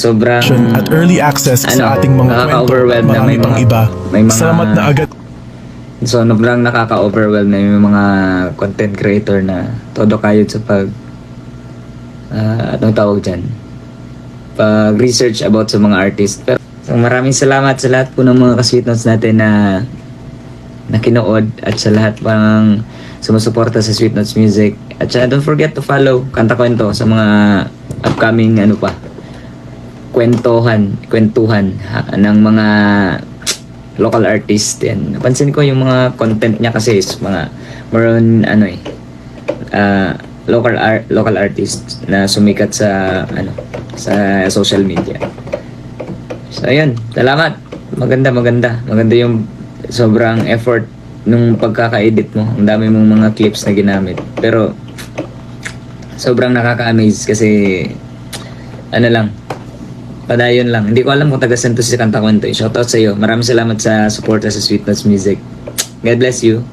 sobrang at early access sa ating mga kwento at nakaka-overwhelm na marami pang iba. Salamat na agad. So, sobrang nakaka-overwhelm na yung mga content creator na todo kayod sa anong tawag dyan? Pag-research about sa mga artist. Pero, so, maraming salamat sa lahat po ng mga ka-sweet notes natin na nakinood at sa lahat pang sumusuporta sa Sweet Notes Music. At don't forget to follow Kanta Kwento sa mga upcoming kwentuhan ng mga local artist. Yan. Napansin ko yung mga content niya kasi is mga more on local artist na sumikat sa sa social media. So ayun, salamat. Maganda yung sobrang effort nung pagkaka-edit mo. Ang dami mong mga clips na ginamit. Pero sobrang nakaka-amaze kasi padayon lang. Hindi ko alam kung taga-saan to si Kanta Kwento. Shoutout sa iyo. Maraming salamat sa support sa Sweet Notes Music. God bless you.